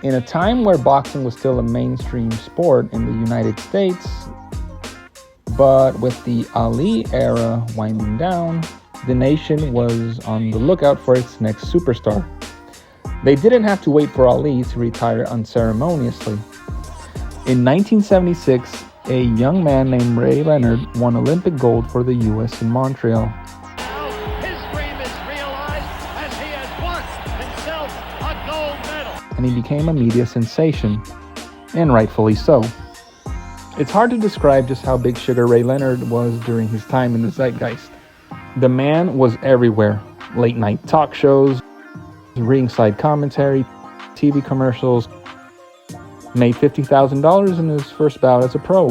In a time where boxing was still a mainstream sport in the United States, but with the Ali era winding down, the nation was on the lookout for its next superstar. They didn't have to wait for Ali to retire unceremoniously. In 1976, a young man named Ray Leonard won Olympic gold for the U.S. in Montreal. His dream is realized as he has won himself a gold medal. And he became a media sensation, and rightfully so. It's hard to describe just how big Sugar Ray Leonard was during his time in the zeitgeist. The man was everywhere. Late night talk shows, ringside commentary, TV commercials. Made $50,000 in his first bout as a pro.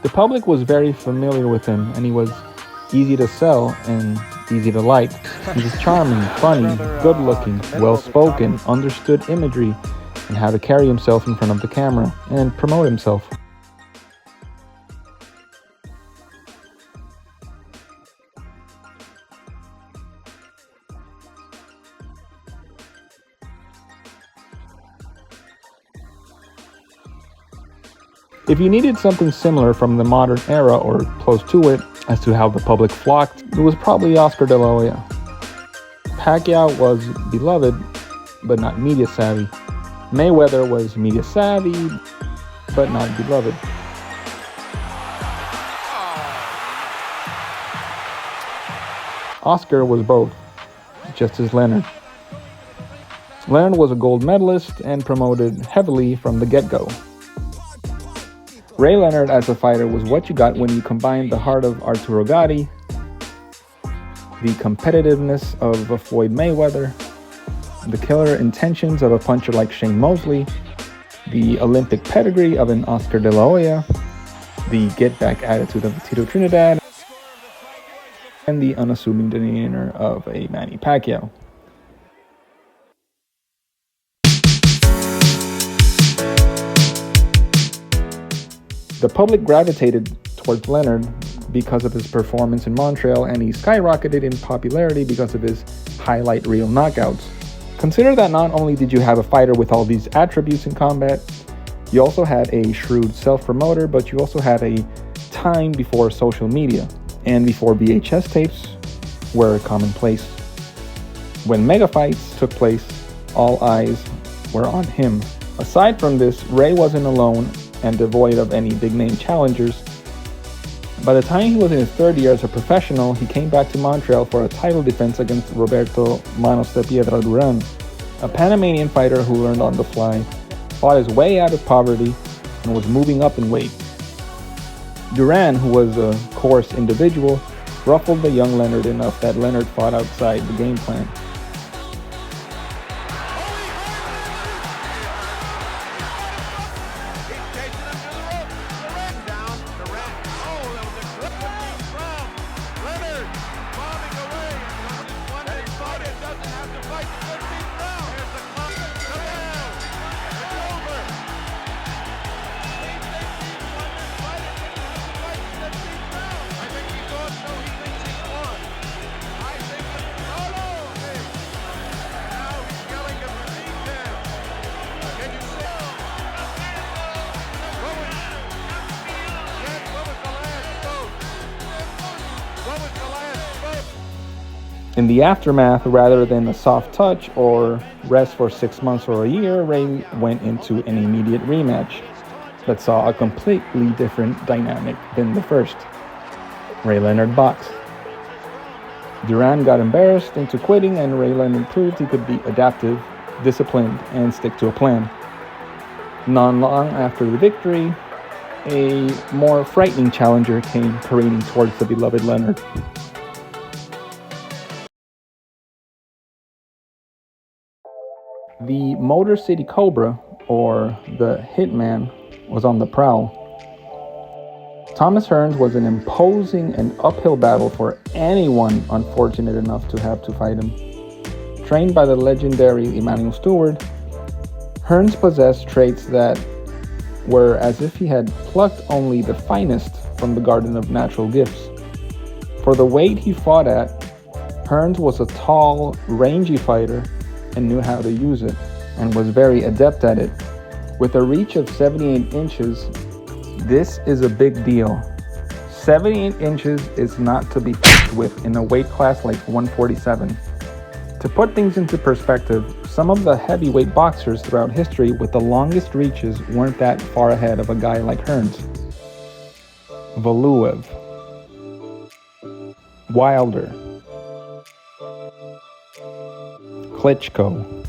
The public was very familiar with him, and he was easy to sell and easy to like. He was charming, funny, good-looking, well-spoken, understood imagery, and how to carry himself in front of the camera and promote himself. If you needed something similar from the modern era or close to it as to how the public flocked, it was probably Oscar de la Hoya. Pacquiao was beloved, but not media savvy. Mayweather was media savvy, but not beloved. Oscar was both, just as Leonard. Leonard was a gold medalist and promoted heavily from the get-go. Ray Leonard as a fighter was what you got when you combined the heart of Arturo Gatti, the competitiveness of a Floyd Mayweather, the killer intentions of a puncher like Shane Mosley, the Olympic pedigree of an Oscar de la Hoya, the get-back attitude of Tito Trinidad, and the unassuming demeanor of a Manny Pacquiao. The public gravitated towards Leonard because of his performance in Montreal, and he skyrocketed in popularity because of his highlight reel knockouts. Consider that not only did you have a fighter with all these attributes in combat, you also had a shrewd self-promoter, but you also had a time before social media and before VHS tapes were commonplace. When mega fights took place, all eyes were on him. Aside from this, Ray wasn't alone and devoid of any big-name challengers. By the time he was in his third year as a professional, he came back to Montreal for a title defense against Roberto Manos de Piedra Duran, a Panamanian fighter who learned on the fly, fought his way out of poverty, and was moving up in weight. Duran, who was a coarse individual, ruffled the young Leonard enough that Leonard fought outside the game plan. In the aftermath, rather than a soft touch or rest for 6 months or a year, Ray went into an immediate rematch that saw a completely different dynamic than the first. Ray Leonard boxed. Duran got embarrassed into quitting, and Ray Leonard proved he could be adaptive, disciplined, and stick to a plan. Not long after the victory, a more frightening challenger came parading towards the beloved Leonard. The Motor City Cobra, or the Hitman, was on the prowl. Thomas Hearns was an imposing and uphill battle for anyone unfortunate enough to have to fight him. Trained by the legendary Emmanuel Stewart, Hearns possessed traits that were as if he had plucked only the finest from the garden of natural gifts. For the weight he fought at, Hearns was a tall, rangy fighter and knew how to use it. and was very adept at it. With a reach of 78 inches, this is a big deal. 78 inches is not to be f***ed with in a weight class like 147. To put things into perspective, some of the heavyweight boxers throughout history with the longest reaches weren't that far ahead of a guy like Hearns. Valuev, Wilder, Klitschko,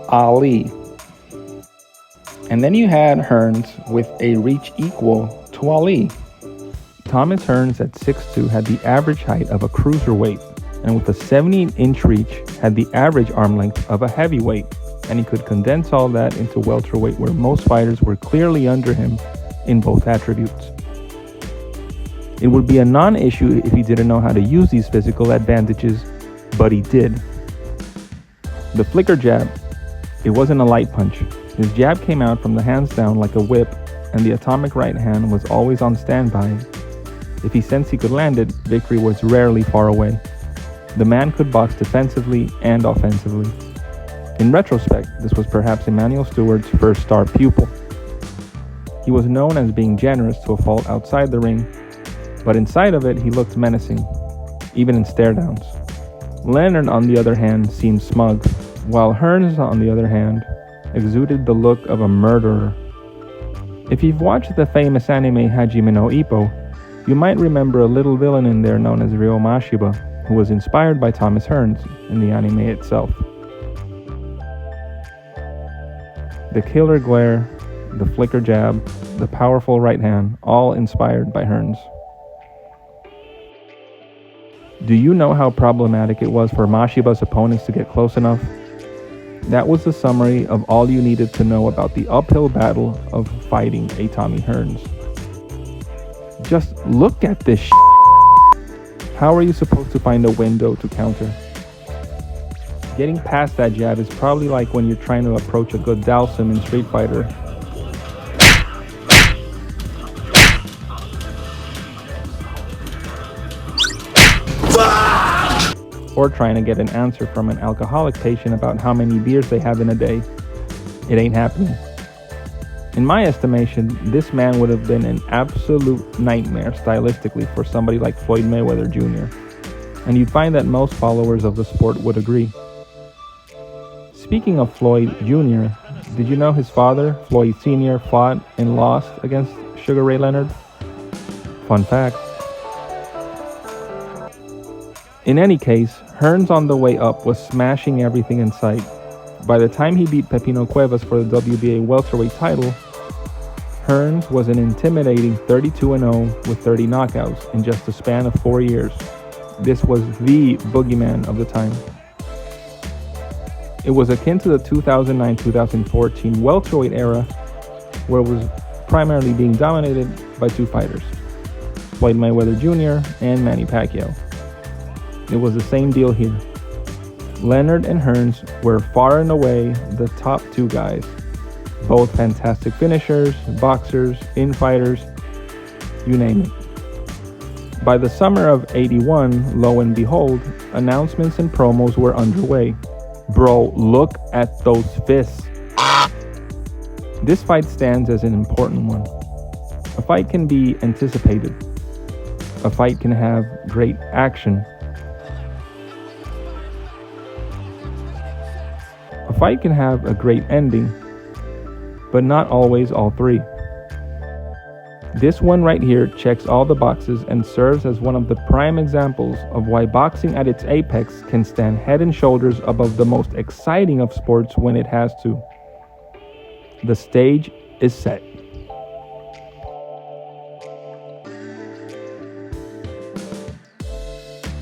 Ali, and then you had Hearns with a reach equal to Ali. Thomas Hearns at 6'2" had the average height of a cruiserweight, and with a 78-inch reach had the average arm length of a heavyweight, and he could condense all that into welterweight where most fighters were clearly under him in both attributes. It would be a non-issue if he didn't know how to use these physical advantages, but he did. The flicker jab, it wasn't a light punch. His jab came out from the hands down like a whip, and the atomic right hand was always on standby. If he sensed he could land it, victory was rarely far away. The man could box defensively and offensively. In retrospect, this was perhaps Emanuel Steward's first star pupil. He was known as being generous to a fault outside the ring, but inside of it he looked menacing, even in stare downs. Leonard, on the other hand, seemed smug, while Hearns, on the other hand, exuded the look of a murderer. If you've watched the famous anime Hajime no Ippo, you might remember a little villain in there known as Ryo Mashiba, who was inspired by Thomas Hearns in the anime itself. The killer glare, the flicker jab, the powerful right hand, all inspired by Hearns. Do you know how problematic it was for Mashiba's opponents to get close enough? That was the summary of all you needed to know about the uphill battle of fighting a Tommy Hearns. Just look at this shit. How are you supposed to find a window to counter? Getting past that jab is probably like when you're trying to approach a good Dalsim in Street Fighter. Or trying to get an answer from an alcoholic patient about how many beers they have in a day. It ain't happening. In my estimation, this man would have been an absolute nightmare stylistically for somebody like Floyd Mayweather Jr. And you'd find that most followers of the sport would agree. Speaking of Floyd Jr., did you know his father, Floyd Sr., fought and lost against Sugar Ray Leonard? Fun fact. In any case, Hearns on the way up was smashing everything in sight. By the time he beat Pepino Cuevas for the WBA welterweight title, Hearns was an intimidating 32-0 with 30 knockouts in just a span of 4 years. This was the boogeyman of the time. It was akin to the 2009-2014 welterweight era, where it was primarily being dominated by two fighters, Floyd Mayweather Jr. and Manny Pacquiao. It was the same deal here. Leonard and Hearns were far and away the top two guys. Both fantastic finishers, boxers, infighters, you name it. By the summer of '81, lo and behold, announcements and promos were underway. Bro, look at those fists. This fight stands as an important one. A fight can be anticipated. A fight can have great action. A fight can have a great ending, but not always all three. This one right here checks all the boxes and serves as one of the prime examples of why boxing at its apex can stand head and shoulders above the most exciting of sports when it has to. The stage is set.